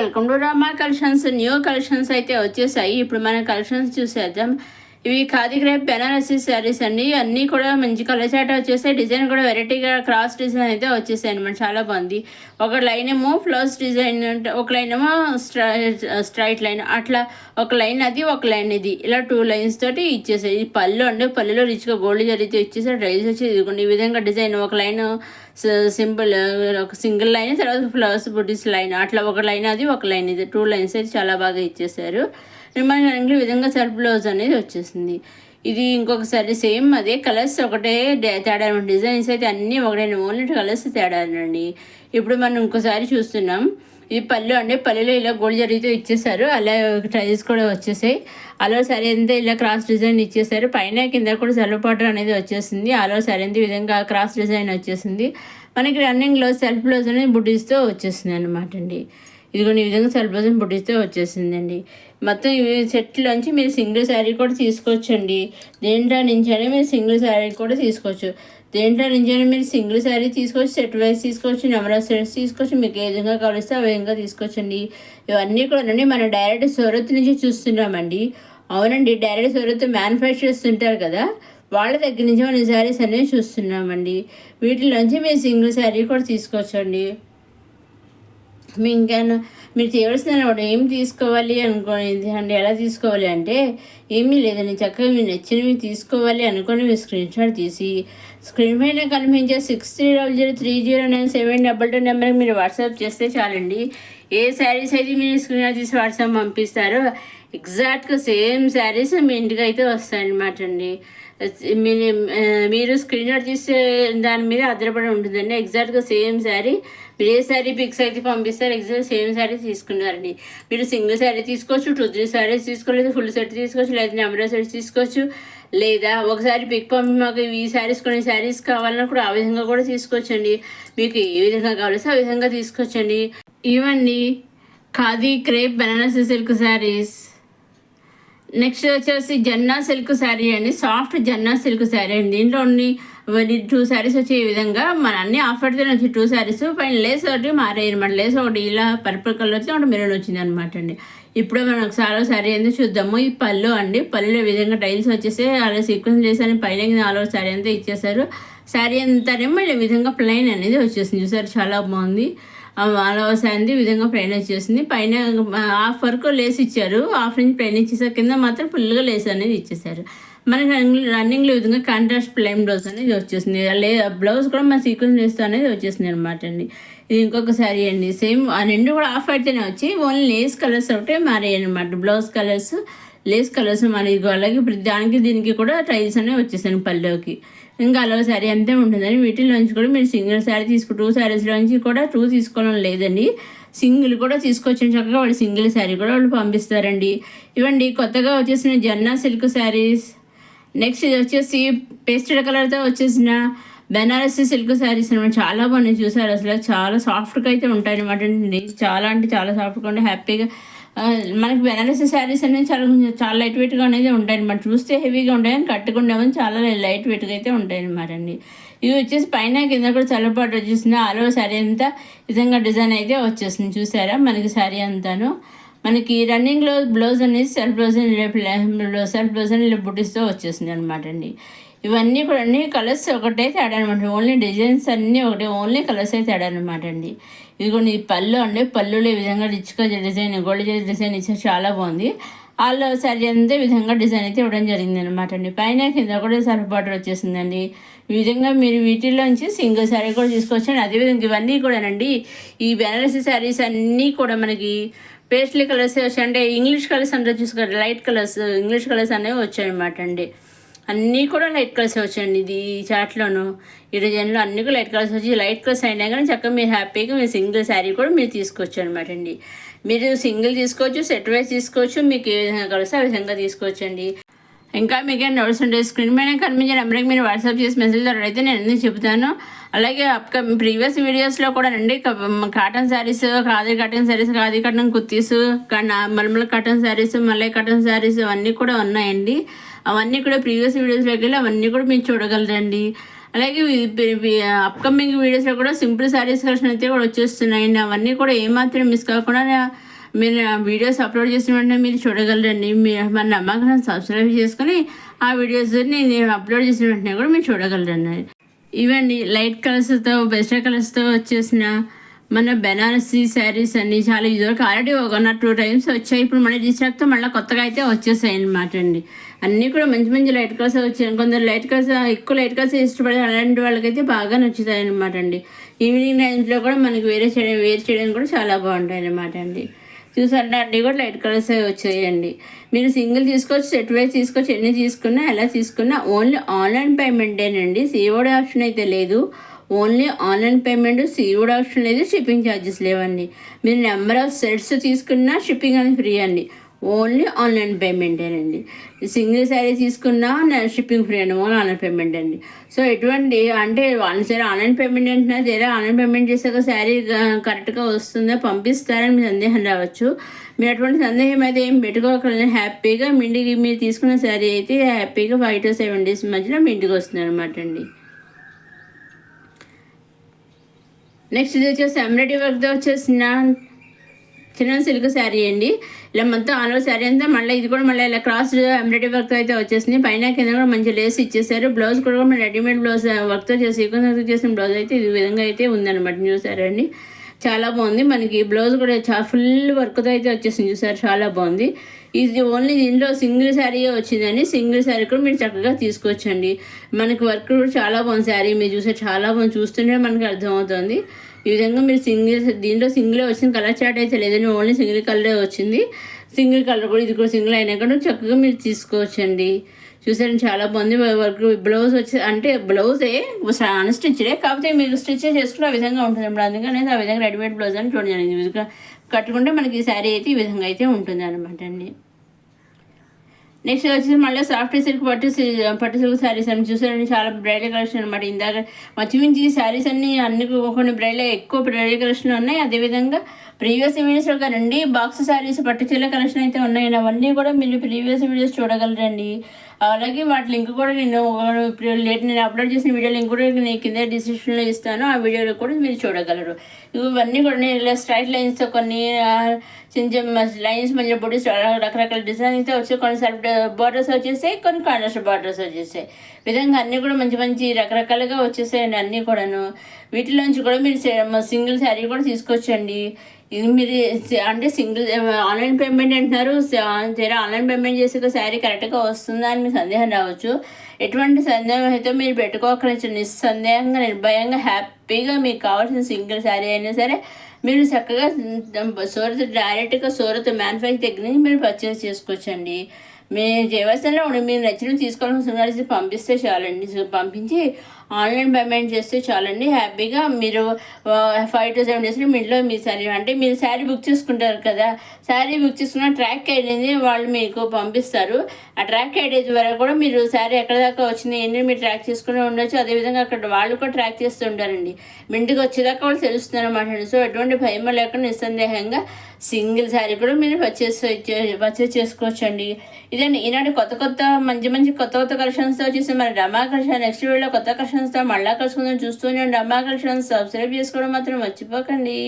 Welcome to Rama collections. New collections అయితే వచ్చేసాయి. ఇప్పుడు మన కలెక్షన్స్ చూసేద్దాం. ఇవి ఖాదీ క్రేప్ బెనారసీ శారీస్ అండి. అన్నీ కూడా మంచి కలర్ చాట వచ్చేసాయి. డిజైన్ కూడా వెరైటీగా క్రాస్ డిజైన్ అయితే వచ్చేసాయి అనమాట. చాలా బాగుంది. ఒక లైన్ ఏమో ఫ్లవర్స్ డిజైన్, ఒక లైన్ ఏమో స్ట్రైట్ లైన్, అట్లా ఒక లైన్ అది, ఒక లైన్ ఇది, ఇలా 2 లైన్స్ తోటి ఇచ్చేసాయి. ఇది పళ్ళు అండి. పళ్ళులో రిచ్గా గోల్డ్ జరిగితే ఇచ్చేసారు. డ్రైస్ వచ్చి ఇదిగోండి ఈ విధంగా డిజైన్. ఒక లైన్ సింపుల్, ఒక సింగిల్ లైన్, తర్వాత ఫ్లవర్స్ బుటీస్ లైన్, అట్లా ఒక లైన్ అది, ఒక లైన్ ఇది, 2 లైన్స్ అయితే చాలా బాగా ఇచ్చేసారు. మనకి ఈ విధంగా సెల్ఫ్ బ్లౌజ్ అనేది వచ్చేసింది. ఇది ఇంకొకసారి సేమ్ అదే కలర్స్ ఒకటే తేడా. డిజైన్స్ అయితే అన్నీ ఒకటే, ఓన్లీ కలర్స్ తేడానండి. ఇప్పుడు మనం ఇంకోసారి చూస్తున్నాం. ఇది పళ్ళు అండి. పళ్ళులో ఇలా గోల్డ్ జరిగితే ఇచ్చేసారు. అలా ట్రైల్స్ కూడా వచ్చేసాయి. అలా సరే అంతా ఇలా క్రాస్ డిజైన్ ఇచ్చేసారు. పైన కింద కూడా సెల్ఫ్ బార్డర్ అనేది వచ్చేసింది. అలా సరే అంత విధంగా క్రాస్ డిజైన్ వచ్చేసింది. మనకి రన్నింగ్లో సెల్ఫ్ బ్లౌజ్ అనేది బుడ్డీస్తో వచ్చేసింది అనమాట అండి. ఇదిగోండి ఈ విధంగా సెల్ఫ్ బ్లౌజ్ బుడ్డీస్తో వచ్చేసిందండి. మొత్తం ఇవి సెట్లోంచి మీరు సింగిల్ శారీ కూడా తీసుకోవచ్చండి. దేంట్లో నుంచైనా మీరు సింగిల్ శారీ కూడా తీసుకోవచ్చు. దేంట్లో నుంచైనా మీరు సింగిల్ శారీ తీసుకోవచ్చు, సెట్ వైజ్ తీసుకోవచ్చు, నెంబర్ ఆఫ్ సెట్స్ తీసుకోవచ్చు. మీకు ఏ విధంగా కావలిస్తే ఆ విధంగా తీసుకోవచ్చండి. ఇవన్నీ కూడా అండి మనం డైరెక్ట్ సూరత్ నుంచి చూస్తున్నామండి. అవునండి, డైరెక్ట్ సూరత్ మ్యానుఫ్యాక్చర్ చేస్తుంటారు కదా, వాళ్ళ దగ్గర నుంచి మనం శారీస్ అనేవి చూస్తున్నామండి. వీటిలోంచి మీరు సింగిల్ శారీ కూడా తీసుకోవచ్చండి. మీ ఇంకైనా మీరు చేయవలసిన ఏం తీసుకోవాలి అనుకోండి అండి. ఎలా తీసుకోవాలి అంటే ఏమీ లేదండి, చక్కగా మీరు నచ్చినవి తీసుకోవాలి అనుకొని మీరు స్క్రీన్ షాట్ తీసి స్క్రీన్ పైన కనిపించే 6300309722 నెంబర్కి మీరు వాట్సాప్ చేస్తే చాలండి. ఏ శారీస్ అయితే మీరు స్క్రీన్ షాట్ తీసి వాట్సాప్ పంపిస్తారో ఎగ్జాక్ట్గా సేమ్ శారీస్ మీ ఇంటికి అయితే వస్తాయన్నమాట అండి. మీరు స్క్రీన్ షాట్ తీసే దాని మీద ఆధారపడి ఉంటుందండి. ఎగ్జాక్ట్గా సేమ్ శారీ మీరు ఏ శారీ పిక్స్ అయితే పంపిస్తారు ఎగ్జాక్ట్ సేమ్ శారీ తీసుకున్నారండి. మీరు సింగిల్ శారీ తీసుకోవచ్చు, 2-3 శారీస్ తీసుకోలేదు, ఫుల్ సెట్ తీసుకోవచ్చు, లేదా నెంబర్ సెట్స్ తీసుకోవచ్చు, లేదా ఒకసారి పిక్ పంపి మాకు ఈ శారీస్ కొన్ని శారీస్ కావాలన్నా కూడా ఆ విధంగా కూడా తీసుకోవచ్చండి. మీకు ఏ విధంగా కావాల్సి ఆ విధంగా తీసుకోవచ్చండి. ఇవన్నీ khadi crepe Banarasi silk saris. Next వచ్చేసి జన్నా సిల్క్ శారీ అండి. సాఫ్ట్ జన్నా సిల్క్ శారీ అండి. దీంట్లో 2 శారీస్ వచ్చే ఈ విధంగా మన అన్ని ఆఫర్తో వచ్చి 2 శారీస్ పైన లేస్ ఒకటి మారాయి అనమాట. లేస్ ఒకటి ఇలా పర్పుల్ కలర్ వచ్చి ఒకటి మెరూన్ వచ్చింది అనమాట అండి. ఇప్పుడు మనం ఒకసారి శారీ ఎందుకు చూద్దాము. ఈ పళ్ళు అండి. పళ్ళులో ఈ విధంగా టైల్స్ వచ్చేసి అలా సీక్వెన్స్ చేసి పైన ఆల్ ఓవర్ శారీ అంతా ఇచ్చేసారు. శారీ అంతానేమో ఈ విధంగా ప్లెయిన్ అనేది వచ్చేసింది. చూసారు, చాలా బాగుంది. ఆల్ ఓవర్ శారీ ఈ విధంగా ప్లెయిన్ వచ్చేసింది. పైన హాఫ్ వరకు లేస్ ఇచ్చారు, హాఫ్ నుంచి ప్లెయిన్ ఇచ్చేసారు. కింద మాత్రం ఫుల్గా లేస్ అనేది ఇచ్చేసారు. మనకి రన్నింగ్లో ఈ విధంగా కాంట్రాస్ట్ ప్లెయిన్ బ్లౌజ్ అనేది వచ్చేసింది. బ్లౌజ్ కూడా మన సీక్వెన్స్ వేస్తూ అనేది వచ్చేసింది అనమాట అండి. ఇది ఇంకొక శారీ అండి. సేమ్ ఆ 2 కూడా ఆఫ్ అయితేనే వచ్చి ఓన్లీ లేస్ కలర్స్ ఒకటే మారాయి అనమాట. బ్లౌజ్ కలర్స్, లేస్ కలర్స్ మరి. అలాగే దానికి దీనికి కూడా టైల్స్ అనేవి వచ్చేసాను పళ్ళుకి. ఇంకా అలా శారీ అంతే ఉంటుందని వీటిలోంచి కూడా మీరు సింగిల్ శారీ 2 శారీస్లోంచి కూడా 2 తీసుకోవడం లేదండి, సింగిల్ కూడా తీసుకోవచ్చు. చక్కగా వాళ్ళు సింగిల్ శారీ కూడా వాళ్ళు పంపిస్తారండి. ఇవ్వండి కొత్తగా వచ్చేసిన జన్నా సిల్క్ శారీస్. నెక్స్ట్ ఇది వచ్చేసి పేస్టల్ కలర్తో వచ్చేసిన బెనారసీ సిల్క్ శారీస్ అనమాట. చాలా బాగున్నాయి, చూసారు అసలు చాలా సాఫ్ట్గా అయితే ఉంటాయి అనమాట అండి. చాలా అంటే చాలా సాఫ్ట్గా ఉంటే హ్యాపీగా మనకి బెనారసీ శారీస్ అనేది చాలా లైట్ వెయిట్గా అనేది ఉంటాయి అనమాట. చూస్తే హెవీగా ఉంటాయి కానీ కట్టుకుంటామని చాలా లైట్ వెయిట్గా అయితే ఉంటాయి అనమాట అండి. ఇవి వచ్చేసి పైన కింద కూడా చల్లపాటు వచ్చేసింది. ఆల్ ఓవర్ శారీ అంతా విధంగా డిజైన్ అయితే వచ్చేసింది. చూసారా మనకి శారీ అంతాను. మనకి రన్నింగ్లో బ్లౌజ్ అనేది సెల్ఫ్ బ్లౌజ్ అని బుటీస్తో వచ్చేసింది అనమాట అండి. ఇవన్నీ కూడా అన్ని కలర్స్ ఒకటే తేడా అనమాట. ఓన్లీ డిజైన్స్ అన్నీ ఒకటే, ఓన్లీ కలర్స్ అయితే తేడా అనమాట అండి. ఇదిగోండి ఈ పళ్ళు అండి. పళ్ళులో ఈ విధంగా రిచ్గా డిజైన్, గోల్డ్ డిజైన్ ఇచ్చారు, చాలా బాగుంది. వాళ్ళు శారీ అంతే విధంగా డిజైన్ అయితే ఇవ్వడం జరిగింది అనమాట అండి. పైన కింద కూడా సెల్ఫ్ బార్డర్ వచ్చేసిందండి. ఈ విధంగా మీరు వీటిల్లోంచి సింగిల్ శారీ కూడా తీసుకోవచ్చండి. అదేవిధంగా ఇవన్నీ కూడానండి ఈ బెనారసీ శారీస్ అన్నీ కూడా మనకి పేస్ట్లీ కలర్స్ వచ్చాయి. అంటే ఇంగ్లీష్ కలర్స్ అంటే చూసుకోండి, లైట్ కలర్స్, ఇంగ్లీష్ కలర్స్ అనేవి వచ్చాయన్నమాట అండి. అన్నీ కూడా లైట్ కలర్స్ వచ్చాయండి. ఇది ఈ చార్ట్లోను ఈ డిజైన్లో అన్నీ కూడా లైట్ కలర్స్ వచ్చి, లైట్ కలర్స్ అయినా కానీ చక్కగా మీరు హ్యాపీగా మీరు సింగిల్ శారీ కూడా మీరు తీసుకోవచ్చు అనమాట అండి. మీరు సింగిల్ తీసుకోవచ్చు, సెట్ వైజ్ తీసుకోవచ్చు, మీకు ఏ విధంగా కలిస్తే ఆ విధంగా తీసుకోవచ్చండి. ఇంకా మీకు ఏం డౌట్స్ ఉంటే స్క్రీన్ పైన కనిపించే నెంబర్కి మీరు వాట్సాప్ చేసి మెసేజ్ ద్వారా అయితే నేను ఎందుకు చెప్తాను. అలాగే ప్రీవియస్ వీడియోస్లో కూడా రండి cotton saris, khadi cotton saris, khadi cotton kurtis, malmal cotton saris, మల్లై కాటన్ శారీస్ అవన్నీ కూడా ఉన్నాయండి. అవన్నీ కూడా ప్రీవియస్ వీడియోస్లోకి వెళ్ళి అవన్నీ కూడా మీరు చూడగలరండి. అలాగే అప్కమింగ్ వీడియోస్లో కూడా సింపుల్ శారీస్ కలెక్షన్ అయితే కూడా వచ్చేస్తున్నాయండి. అవన్నీ కూడా ఏమాత్రం మిస్ కాకుండా మీరు వీడియోస్ అప్లోడ్ చేసిన వెంటనే మీరు చూడగలరండి. మన నమ్మకం సబ్స్క్రైబ్ చేసుకొని ఆ వీడియోస్ని నేను అప్లోడ్ చేసిన వెంటనే కూడా మీరు చూడగలరండి. ఇవండి లైట్ కలర్స్తో బెస్ట్ కలర్స్తో వచ్చేసిన మన బెనారసీ శారీస్ అన్ని చాలా ఇదివరకు ఆల్రెడీ 1 or 2 times వచ్చాయి. ఇప్పుడు మళ్ళీ రీస్టాక్తో మళ్ళీ కొత్తగా అయితే వచ్చేసాయి అనమాట అండి. అన్నీ కూడా మంచి మంచి లైట్ కలర్స్ వచ్చాయి. కొందరు లైట్ కలర్స్ ఎక్కువ లైట్ కలర్స్ ఇష్టపడే అలాంటి వాళ్ళకైతే బాగా నచ్చుతాయి అనమాట అండి. ఈవినింగ్ టైమ్స్లో కూడా మనకి వేర్ చేయడానికి కూడా చాలా బాగుంటాయి అనమాట అండి. చూసారంటే అన్నీ కూడా లైట్ కలర్స్ వచ్చాయండి. మీరు సింగిల్ తీసుకోవచ్చు, సెట్ వైజ్ తీసుకోవచ్చు, ఎన్ని తీసుకున్నా ఎలా తీసుకున్నా ఓన్లీ ఆన్లైన్ పేమెంటేనండి. సిఓడి ఆప్షన్ అయితే లేదు. Only online payment, COD option లేదు, షిప్పింగ్ ఛార్జెస్ లేవండి. మీరు నెంబర్ ఆఫ్ సెట్స్ తీసుకున్నా షిప్పింగ్ అనేది ఫ్రీ అండి. ఓన్లీ ఆన్లైన్ పేమెంటేనండి. సింగిల్ శారీ తీసుకున్నా షిప్పింగ్ ఫ్రీ అండి, ఓన్లీ ఆన్లైన్ పేమెంట్ అండి. సో ఎటువంటి అంటే సరే ఆన్లైన్ పేమెంట్ అంటున్నా సరే ఆన్లైన్ పేమెంట్ చేశాక శారీ కరెక్ట్గా వస్తుందా పంపిస్తారని మీ సందేహం రావచ్చు. మీరు అటువంటి సందేహం అయితే ఏం పెట్టుకోగలని హ్యాపీగా మీ ఇంటికి మీరు తీసుకున్న శారీ అయితే హ్యాపీగా 5 to 7 days మధ్యలో మీ ఇంటికి వస్తుంది అనమాట అండి. నెక్స్ట్ ఇది వచ్చేసి ఎంబ్రాయిడరీ వర్క్తో వచ్చేసిన చిన్న సిల్క్ శారీ అండి. ఇలా మొత్తం ఆల్ ఓవర్ శారీ అంతా మళ్ళీ ఇది కూడా మళ్ళీ ఇలా క్రాస్ ఎంబ్రాయిడరీ వర్క్తో అయితే వచ్చేసింది. పైన కింద కూడా మంచి లేస్ ఇచ్చేసారు. బ్లౌజ్ కూడా మన రెడీమేడ్ బ్లౌజ్ వర్క్తో సీక్వెన్స్ చేసిన బ్లౌజ్ అయితే ఈ విధంగా అయితే ఉందన్నమాట. చూసారా అండి, చాలా బాగుంది. మనకి బ్లౌజ్ కూడా చాలా ఫుల్ వర్క్తో అయితే వచ్చేసింది. చూసారు, చాలా బాగుంది. ఇది ఓన్లీ దీంట్లో సింగిల్ శారీ వచ్చిందండి. సింగిల్ శారీ కూడా మీరు చక్కగా తీసుకోవచ్చండి. మనకి వర్క్ కూడా చాలా బాగుంది. శారీ మీరు చూసారు, చాలా బాగుంది. చూస్తుంటే మనకి అర్థమవుతుంది. ఈ విధంగా మీరు దీంట్లో సింగిలే వచ్చింది. కలర్ చార్ట్ అయితే లేదండి, ఓన్లీ సింగిల్ కలరే వచ్చింది. సింగిల్ కలర్ కూడా ఇది కూడా సింగిల్ అయినా కూడా చక్కగా మీరు తీసుకోవచ్చండి. చూసారండి, చాలా బాగుంది. వర్క్ బ్లౌజ్ వచ్చి అంటే బ్లౌజే అన్స్టిచ్డే, కాకపోతే మీరు స్టిచ్ చేసుకుంటే ఆ విధంగా ఉంటుంది అన్నమాట. అందుకని ఆ విధంగా రెడీమేడ్ బ్లౌజ్ అని చూడండి. ఈ విధంగా కట్టుకుంటే మనకి ఈ శారీ అయితే ఈ విధంగా అయితే ఉంటుంది అనమాట అండి. నెక్స్ట్ వచ్చేసి మళ్ళీ సాఫ్ట్ సిల్క్ పట్టు సిల్క్ శారీస్ అని చూసారండి, చాలా బ్రైడల్ కలెక్షన్ అనమాట. ఇందాక మచ్చిమించి శారీస్ అన్ని కొన్ని బ్రైడల్ ఎక్కువ బ్రైడల్ కలెక్షన్ ఉన్నాయి. అదేవిధంగా ప్రీవియస్ వీడియోస్లో కదండి బాక్స్ శారీస్ పట్టు చీరల కలెక్షన్ అయితే ఉన్నాయండి. అవన్నీ కూడా మీరు ప్రీవియస్ వీడియోస్ చూడగలరండి. అలాగే వాటి లింక్ కూడా నేను అప్లోడ్ చేసిన వీడియో లింక్ కూడా నేను కింద డిస్క్రిప్షన్లో ఇస్తాను. ఆ వీడియోలో కూడా మీరు చూడగలరు. ఇవన్నీ కూడా నేను ఇలా స్ట్రైట్ లైన్స్తో కొన్ని చిన్న చిన్న లైన్స్ మధ్య బొడీస్ రకరకాల డిజైన్ అయితే వచ్చాయి. కొన్ని సెల్ఫ్ బార్డర్స్ వచ్చేసాయి, కొన్ని కాంట్రాస్ట్ బార్డర్స్ వచ్చేసాయి. విధంగా అన్నీ కూడా మంచి మంచి రకరకాలుగా వచ్చేసాయండి అన్నీ కూడాను. వీటిలోంచి కూడా మీరు సింగిల్ శారీ కూడా తీసుకోవచ్చండి. ఇది మీరు అంటే సింగిల్ ఆన్లైన్ పేమెంట్ అంటున్నారు. ఆన్లైన్ పేమెంట్ చేసే శారీ కరెక్ట్గా వస్తుందా అని మీకు సందేహం రావచ్చు. ఎటువంటి సందేహం అయితే మీరు పెట్టుకోకరించి నిస్సందేహంగా నిర్భయంగా హ్యాపీగా మీకు కావాల్సిన సింగిల్ శారీ అయినా సరే మీరు చక్కగా డైరెక్ట్గా సూరత్ మ్యానుఫ్యాక్చర్ దగ్గర నుంచి మీరు పర్చేస్ చేసుకోవచ్చండి. మీ చేయవలసిన మీరు నచ్చిన తీసుకోవాల్సిన పంపిస్తే చాలండి. పంపించి ఆన్లైన్ పేమెంట్ చేస్తే చాలండి. హ్యాపీగా మీరు 5 to 7 days మీ ఇంట్లో మీ శారీ అంటే మీరు శారీ బుక్ చేసుకుంటారు కదా, శారీ బుక్ చేసుకున్న ట్రాక్ అనేది వాళ్ళు మీకు పంపిస్తారు. ఆ ట్రాక్ ఐడి ద్వారా కూడా మీరు శారీ ఎక్కడ దాకా వచ్చింది ఏంటి మీరు ట్రాక్ చేసుకుని ఉండొచ్చు. అదేవిధంగా అక్కడ వాళ్ళు కూడా ట్రాక్ చేస్తూ ఉంటారండి. మీ ఇంటికి వచ్చేదాకా వాళ్ళు తెలుస్తున్నారు అన్నమాట. సో ఎటువంటి భయం లేకుండా నిస్సందేహంగా సింగిల్ శారీ కూడా మీరు పర్చేస్ చేసుకోవచ్చండి. ఇదండి ఈనాడు కొత్త మంచి కలెక్షన్స్తో వచ్చేసి మన రమా కలెక్షన్ నెక్స్ట్ వీడియోలో కొత్త కలెక్షన్స్తో మళ్ళా కలుసుకుందాం. చూస్తూనే రమా కలెక్షన్స్ సబ్స్క్రైబ్ చేసుకోవడం మాత్రం మర్చిపోకండి.